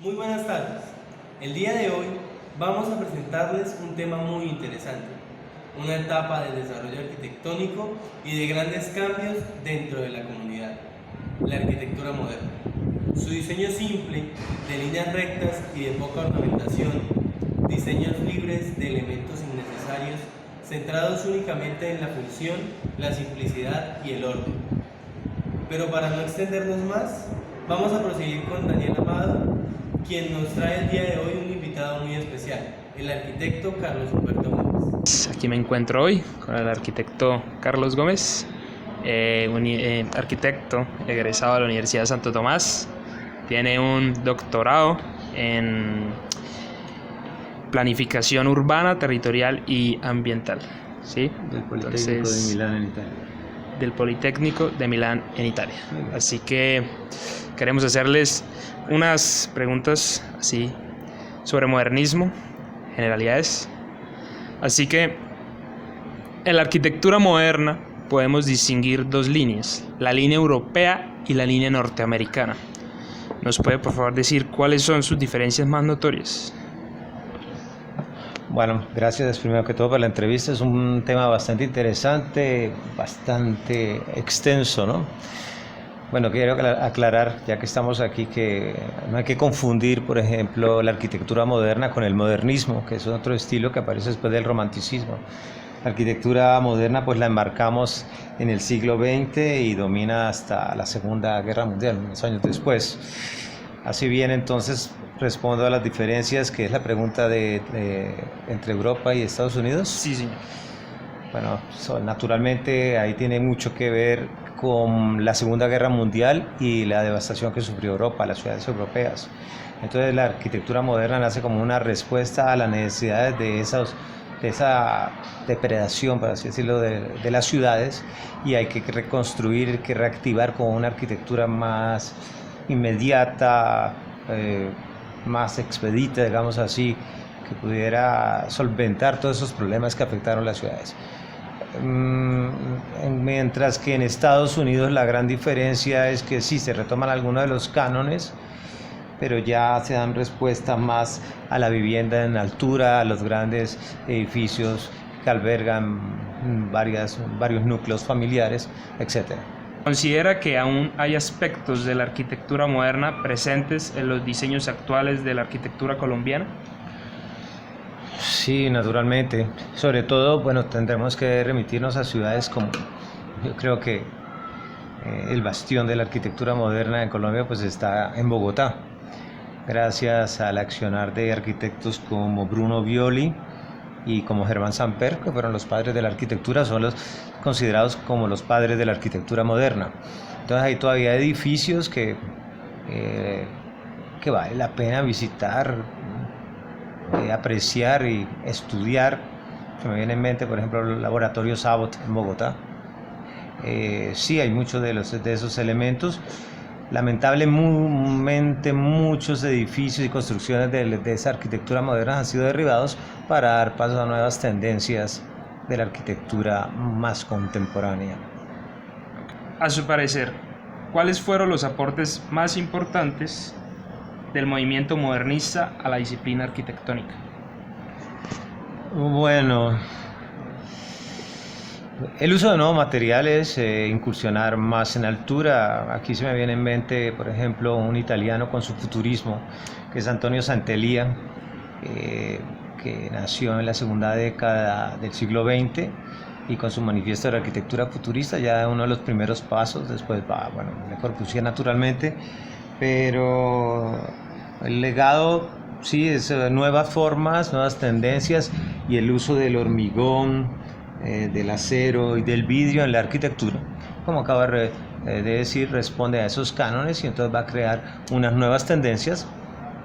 Muy buenas tardes. El día de hoy vamos a presentarles un tema muy interesante, una etapa de desarrollo arquitectónico y de grandes cambios dentro de la comunidad, la arquitectura moderna. Su diseño simple, de líneas rectas y de poca ornamentación, diseños libres de elementos innecesarios, centrados únicamente en la función, la simplicidad y el orden. Pero para no extendernos más, vamos a proseguir con Daniel Amado, quien nos trae el día de hoy un invitado muy especial, el arquitecto Carlos Humberto Gómez. Aquí me encuentro hoy con el arquitecto Carlos Gómez, arquitecto egresado de la Universidad de Santo Tomás. Tiene un doctorado en planificación urbana, territorial y ambiental, ¿sí? Del Politécnico de Milán en Italia. Del Politécnico de Milán en Italia. Así que queremos hacerles unas preguntas así sobre modernismo, generalidades. Así que en la arquitectura moderna podemos distinguir dos líneas, la línea europea y la línea norteamericana. ¿Nos puede por favor decir cuáles son sus diferencias más notorias? Bueno, gracias primero que todo por la entrevista. Es un tema bastante interesante, bastante extenso, ¿no? Bueno, quiero aclarar, ya que estamos aquí, que no hay que confundir, por ejemplo, la arquitectura moderna con el modernismo, que es otro estilo que aparece después del romanticismo. La arquitectura moderna pues la enmarcamos en el siglo XX y domina hasta la Segunda Guerra Mundial, unos años después. Así bien, entonces respondo a las diferencias, que es la pregunta entre Europa y Estados Unidos. Sí, señor. Bueno, naturalmente ahí tiene mucho que ver con la Segunda Guerra Mundial y la devastación que sufrió Europa, las ciudades europeas. Entonces la arquitectura moderna nace como una respuesta a las necesidades de esa depredación, por así decirlo, de las ciudades, y hay que reconstruir, que reactivar con una arquitectura más inmediata, más expedita, digamos así, que pudiera solventar todos esos problemas que afectaron las ciudades. Mientras que en Estados Unidos la gran diferencia es que sí se retoman algunos de los cánones, pero ya se dan respuesta más a la vivienda en altura, a los grandes edificios que albergan varios núcleos familiares, etc. ¿Considera que aún hay aspectos de la arquitectura moderna presentes en los diseños actuales de la arquitectura colombiana? Sí, naturalmente. Sobre todo, bueno, tendremos que remitirnos a ciudades como, yo creo que el bastión de la arquitectura moderna en Colombia pues está en Bogotá, gracias al accionar de arquitectos como Bruno Violi y como Germán Samper, que fueron los padres de la arquitectura, son los considerados como los padres de la arquitectura moderna. Entonces hay todavía edificios que vale la pena visitar, apreciar y estudiar. Se me viene en mente, por ejemplo, el laboratorio Sabot en Bogotá. Sí, hay muchos de esos elementos. Lamentablemente muchos edificios y construcciones de esa arquitectura moderna han sido derribados para dar paso a nuevas tendencias de la arquitectura más contemporánea. A su parecer, ¿cuáles fueron los aportes más importantes del movimiento modernista a la disciplina arquitectónica? Bueno, el uso de nuevos materiales, incursionar más en altura. Aquí se me viene en mente, por ejemplo, un italiano con su futurismo, que es Antonio Sant'Elia, que nació en la segunda década del siglo XX, y con su manifiesto de la arquitectura futurista, ya uno de los primeros pasos. Después Le Corbusier naturalmente, pero el legado sí es nuevas formas, nuevas tendencias, y el uso del hormigón, del acero y del vidrio en la arquitectura, como acaba de decir, responde a esos cánones, y entonces va a crear unas nuevas tendencias,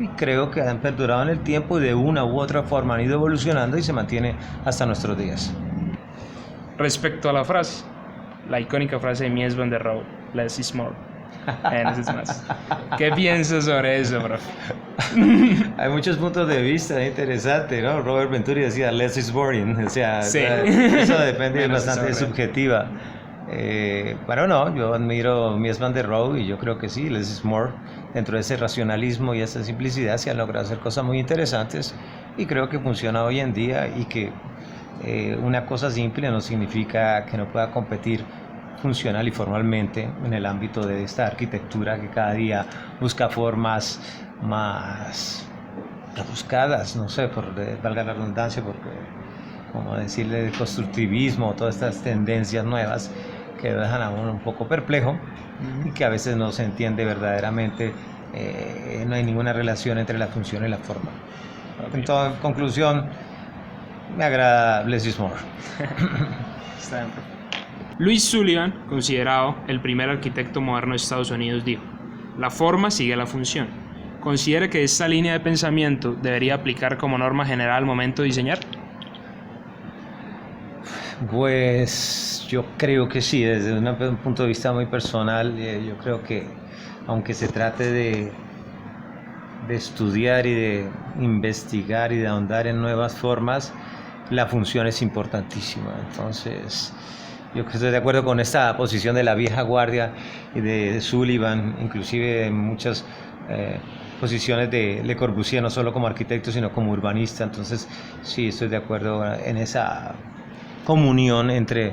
y creo que han perdurado en el tiempo y de una u otra forma han ido evolucionando y se mantiene hasta nuestros días. Respecto a la frase, la icónica frase de Mies van der Rohe, less is more. Menos es más. ¿Qué piensas sobre eso, profe? Hay muchos puntos de vista, es interesante, ¿no? Robert Venturi decía less is boring, o sea, sí. Eso depende, es bastante subjetiva. Bueno, no, yo admiro Mies van der Rohe y yo creo que sí, less is more. Dentro de ese racionalismo y esa simplicidad se han logrado hacer cosas muy interesantes y creo que funciona hoy en día y que una cosa simple no significa que no pueda competir funcional y formalmente en el ámbito de esta arquitectura que cada día busca formas más rebuscadas, no sé, valga la redundancia, porque como decirle el constructivismo, todas estas tendencias nuevas que dejan a uno un poco perplejo y que a veces no se entiende verdaderamente, no hay ninguna relación entre la función y la forma. Okay. En conclusión, me agrada less is more. Está bien. Louis Sullivan, considerado el primer arquitecto moderno de Estados Unidos, dijo: la forma sigue la función. ¿Considera que esta línea de pensamiento debería aplicar como norma general al momento de diseñar? Pues yo creo que sí, desde un punto de vista muy personal, yo creo que aunque se trate de estudiar y de investigar y de ahondar en nuevas formas, la función es importantísima. Entonces, yo estoy de acuerdo con esta posición de la vieja guardia y de Sullivan, inclusive en muchas posiciones de Le Corbusier, no solo como arquitecto, sino como urbanista. Entonces, sí, estoy de acuerdo en esa comunión entre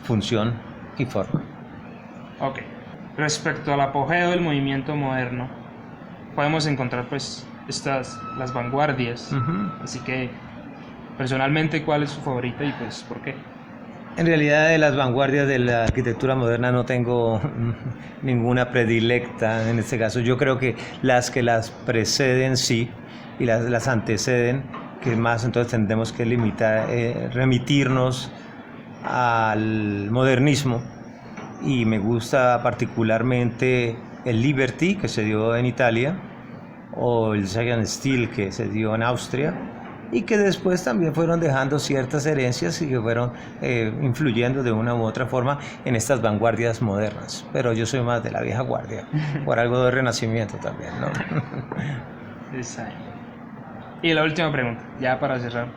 función y forma. Ok. Respecto al apogeo del movimiento moderno, podemos encontrar pues las vanguardias. Así que, personalmente, ¿cuál es su favorita y pues por qué? En realidad, de las vanguardias de la arquitectura moderna no tengo ninguna predilecta en este caso. Yo creo que las preceden sí y las anteceden, que más entonces tendremos que remitirnos al modernismo, y me gusta particularmente el Liberty, que se dio en Italia, o el Giant Steel, que se dio en Austria, y que después también fueron dejando ciertas herencias y que fueron influyendo de una u otra forma en estas vanguardias modernas. Pero yo soy más de la vieja guardia, por algo de renacimiento también, ¿no? Exacto. Y la última pregunta, ya para cerrar,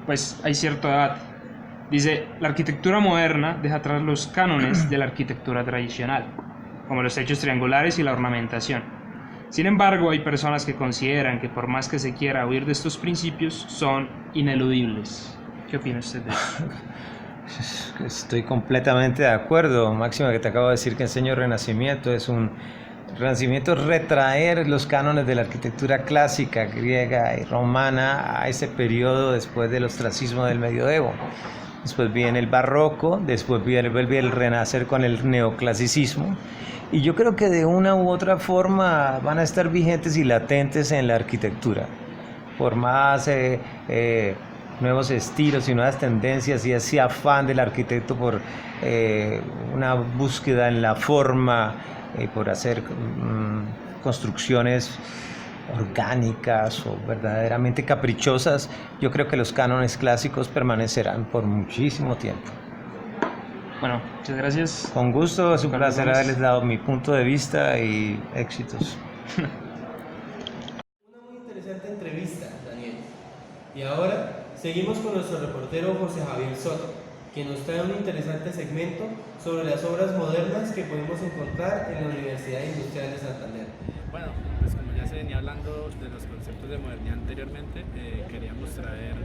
pues hay cierto debate. Dice: la arquitectura moderna deja atrás los cánones de la arquitectura tradicional, como los techos triangulares y la ornamentación. Sin embargo, hay personas que consideran que por más que se quiera huir de estos principios, son ineludibles. ¿Qué opina usted de eso? Estoy completamente de acuerdo. Máxima, que te acabo de decir que enseño Renacimiento. Renacimiento es retraer los cánones de la arquitectura clásica, griega y romana, a ese periodo después del ostracismo del medioevo. Después viene el barroco, después vuelve el renacer con el neoclasicismo. Y yo creo que de una u otra forma van a estar vigentes y latentes en la arquitectura. Por más nuevos estilos y nuevas tendencias y ese afán del arquitecto por una búsqueda en la forma, por hacer construcciones orgánicas o verdaderamente caprichosas, yo creo que los cánones clásicos permanecerán por muchísimo tiempo. Bueno, muchas gracias. Con gusto, es un placer haberles dado mi punto de vista y éxitos. Una muy interesante entrevista, Daniel. Y ahora seguimos con nuestro reportero José Javier Soto, quien nos trae un interesante segmento sobre las obras modernas que podemos encontrar en la Universidad Industrial de Santander. Bueno, pues como ya se venía hablando de los conceptos de modernidad anteriormente, queríamos traer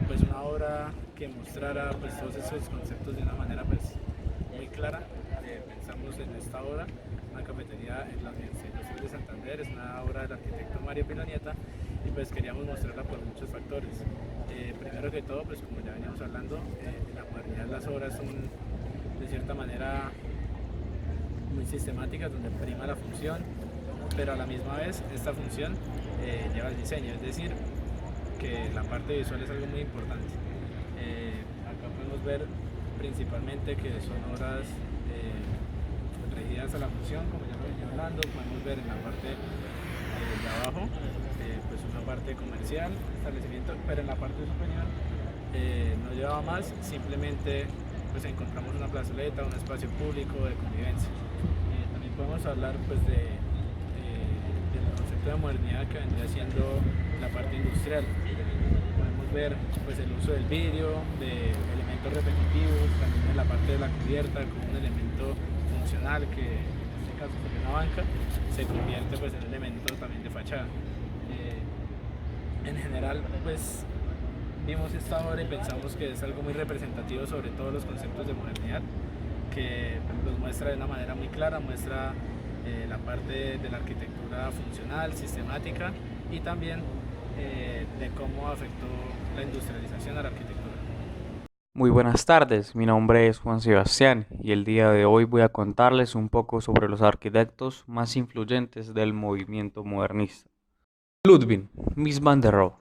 pues una obra que mostrara pues todos esos conceptos de una manera pues muy clara. Pensamos en esta obra, una cafetería en la Universidad Industrial de Santander, es una obra del arquitecto Mario Pilanieta, y pues queríamos mostrarla por muchos factores. Primero que todo, pues como ya veníamos hablando, en la modernidad las obras son de cierta manera muy sistemáticas, donde prima la función, pero a la misma vez esta función lleva el diseño, es decir, que la parte visual es algo muy importante. Acá podemos ver principalmente que son obras regidas a la función, como ya lo venía hablando. Podemos ver en la parte de abajo pues una parte comercial, establecimiento, pero en la parte superior no llevaba más, simplemente pues encontramos una plazoleta, un espacio público de convivencia. También podemos hablar pues del concepto de modernidad que vendría siendo la parte industrial. Podemos ver pues, el uso del vidrio, de elementos repetitivos, también en la parte de la cubierta como un elemento funcional que en este caso sería una banca, se convierte pues, en un elemento también de fachada. En general pues vimos esta obra y pensamos que es algo muy representativo sobre todos los conceptos de modernidad, que los muestra de una manera muy clara, muestra la parte de la arquitectura funcional, sistemática y también de cómo afectó la industrialización a la arquitectura. Muy buenas tardes, mi nombre es Juan Sebastián y el día de hoy voy a contarles un poco sobre los arquitectos más influyentes del movimiento modernista. Ludwig Mies van der Rohe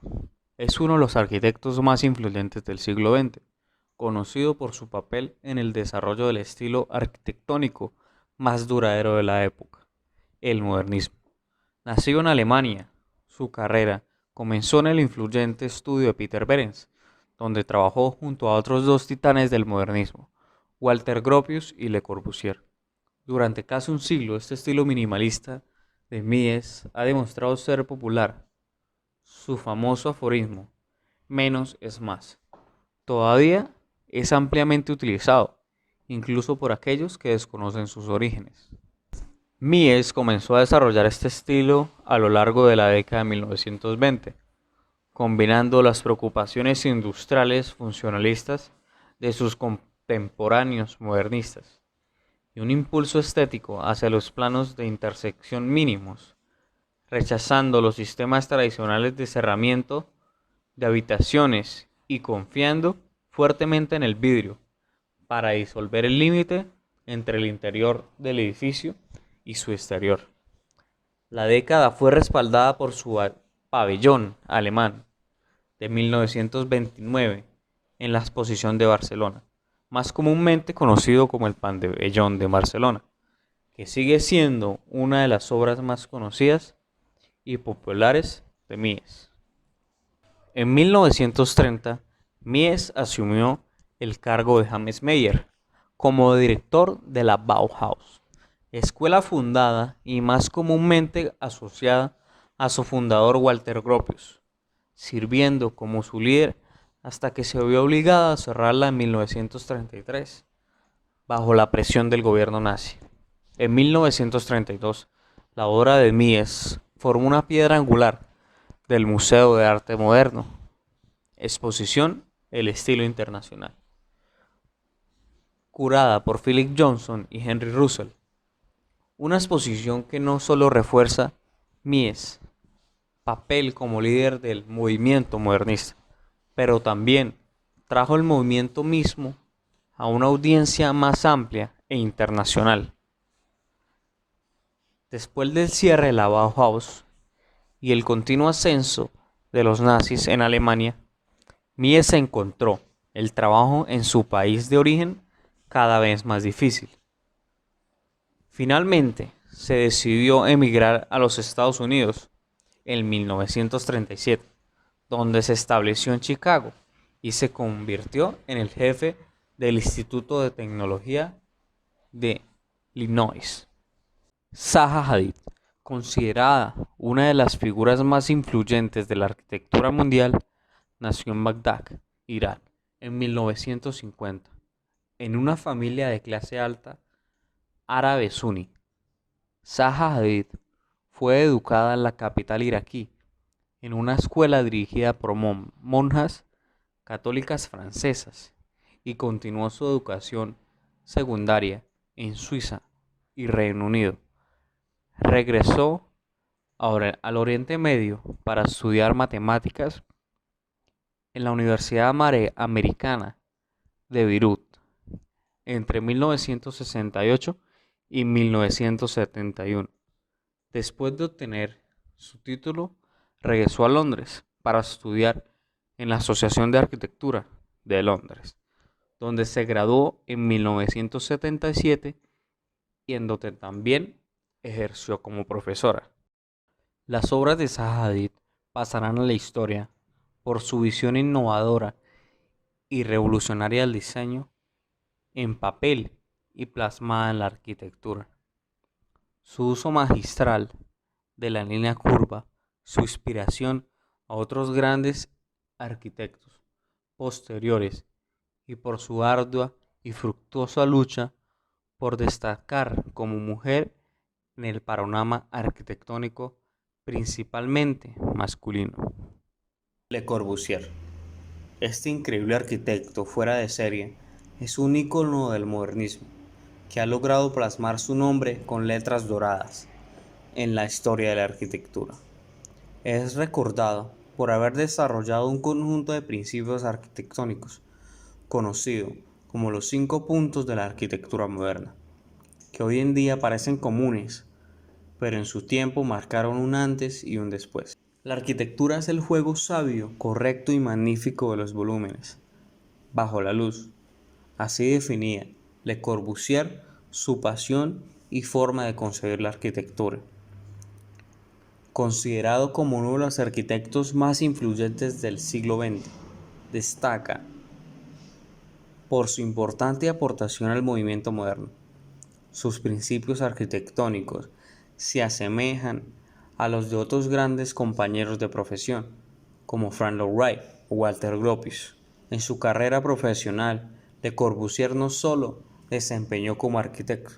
es uno de los arquitectos más influyentes del siglo XX, conocido por su papel en el desarrollo del estilo arquitectónico más duradero de la época, el modernismo. Nacido en Alemania, su carrera comenzó en el influyente estudio de Peter Behrens, donde trabajó junto a otros dos titanes del modernismo, Walter Gropius y Le Corbusier. Durante casi un siglo, este estilo minimalista de Mies ha demostrado ser popular. Su famoso aforismo, menos es más, todavía es ampliamente utilizado, incluso por aquellos que desconocen sus orígenes. Mies comenzó a desarrollar este estilo a lo largo de la década de 1920, combinando las preocupaciones industriales funcionalistas de sus contemporáneos modernistas y un impulso estético hacia los planos de intersección mínimos, rechazando los sistemas tradicionales de cerramiento de habitaciones y confiando fuertemente en el vidrio para disolver el límite entre el interior del edificio y su exterior. La década fue respaldada por su pabellón alemán de 1929 en la Exposición de Barcelona, más comúnmente conocido como el Pabellón de Barcelona, que sigue siendo una de las obras más conocidas y populares de Mies. En 1930, Mies asumió el cargo de James Meyer como director de la Bauhaus, escuela fundada y más comúnmente asociada a su fundador Walter Gropius, sirviendo como su líder hasta que se vio obligada a cerrarla en 1933, bajo la presión del gobierno nazi. En 1932, la obra de Mies formó una piedra angular del Museo de Arte Moderno, exposición El estilo internacional, curada por Philip Johnson y Henry Russell. Una exposición que no solo refuerza Mies' papel como líder del movimiento modernista, pero también trajo el movimiento mismo a una audiencia más amplia e internacional. Después del cierre de la Bauhaus y el continuo ascenso de los nazis en Alemania, Mies encontró el trabajo en su país de origen cada vez más difícil. Finalmente, se decidió emigrar a los Estados Unidos en 1937, donde se estableció en Chicago y se convirtió en el jefe del Instituto de Tecnología de Illinois. Zaha Hadid, considerada una de las figuras más influyentes de la arquitectura mundial, nació en Bagdad, Irán, en 1950, en una familia de clase alta árabe suní. Zaha Hadid fue educada en la capital iraquí, en una escuela dirigida por monjas católicas francesas, y continuó su educación secundaria en Suiza y Reino Unido. Regresó al Oriente Medio para estudiar matemáticas en la Universidad Americana de Beirut entre 1968 y 1971. Después de obtener su título, regresó a Londres para estudiar en la Asociación de Arquitectura de Londres, donde se graduó en 1977 y en donde también ejerció como profesora. Las obras de Zaha Hadid pasarán a la historia por su visión innovadora y revolucionaria del diseño en papel y plasmada en la arquitectura. Su uso magistral de la línea curva, su inspiración a otros grandes arquitectos posteriores y por su ardua y fructuosa lucha por destacar como mujer en el panorama arquitectónico principalmente masculino. Le Corbusier. Este increíble arquitecto fuera de serie es un ícono del modernismo que ha logrado plasmar su nombre con letras doradas en la historia de la arquitectura. Es recordado por haber desarrollado un conjunto de principios arquitectónicos conocido como los 5 puntos de la arquitectura moderna, que hoy en día parecen comunes, pero en su tiempo marcaron un antes y un después. La arquitectura es el juego sabio, correcto y magnífico de los volúmenes, bajo la luz. Así definía Le Corbusier su pasión y forma de concebir la arquitectura. Considerado como uno de los arquitectos más influyentes del siglo XX, destaca por su importante aportación al movimiento moderno. Sus principios arquitectónicos se asemejan a los de otros grandes compañeros de profesión, como Frank Lloyd Wright o Walter Gropius. En su carrera profesional, Le Corbusier no solo desempeñó como arquitecto,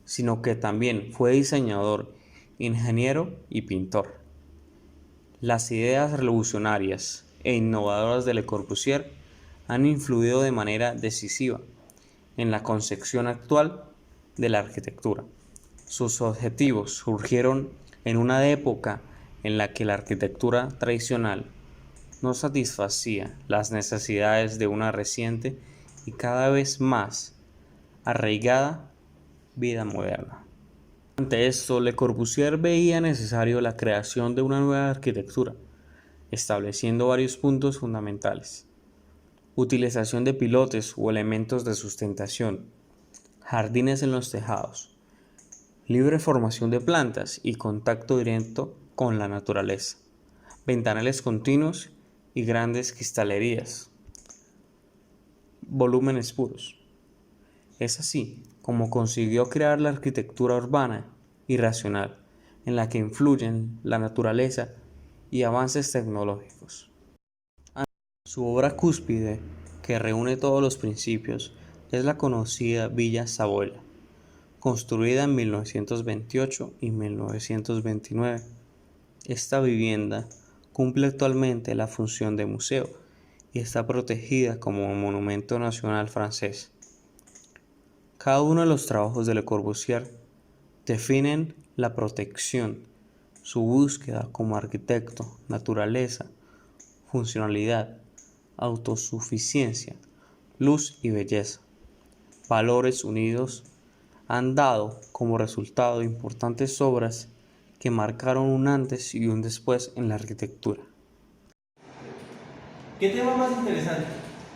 sino que también fue diseñador, ingeniero y pintor. Las ideas revolucionarias e innovadoras de Le Corbusier han influido de manera decisiva en la concepción actual de la arquitectura. Sus objetivos surgieron en una época en la que la arquitectura tradicional no satisfacía las necesidades de una reciente y cada vez más arraigada vida moderna. Ante esto, Le Corbusier veía necesario la creación de una nueva arquitectura, estableciendo varios puntos fundamentales: utilización de pilotes o elementos de sustentación, jardines en los tejados, libre formación de plantas y contacto directo con la naturaleza, ventanales continuos y grandes cristalerías, volúmenes puros. Es así como consiguió crear la arquitectura urbana y racional, en la que influyen la naturaleza y avances tecnológicos. Su obra cúspide, que reúne todos los principios, es la conocida Villa Savoy, construida en 1928 y 1929. Esta vivienda cumple actualmente la función de museo y está protegida como monumento nacional francés. Cada uno de los trabajos de Le Corbusier definen la protección, su búsqueda como arquitecto, naturaleza, funcionalidad, autosuficiencia, luz y belleza. Valores unidos han dado como resultado importantes obras que marcaron un antes y un después en la arquitectura. ¿Qué tema más interesante?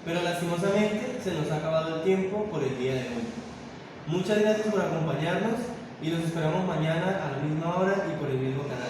Pero lastimosamente se nos ha acabado el tiempo por el día de hoy. Muchas gracias por acompañarnos y los esperamos mañana a la misma hora y por el mismo canal.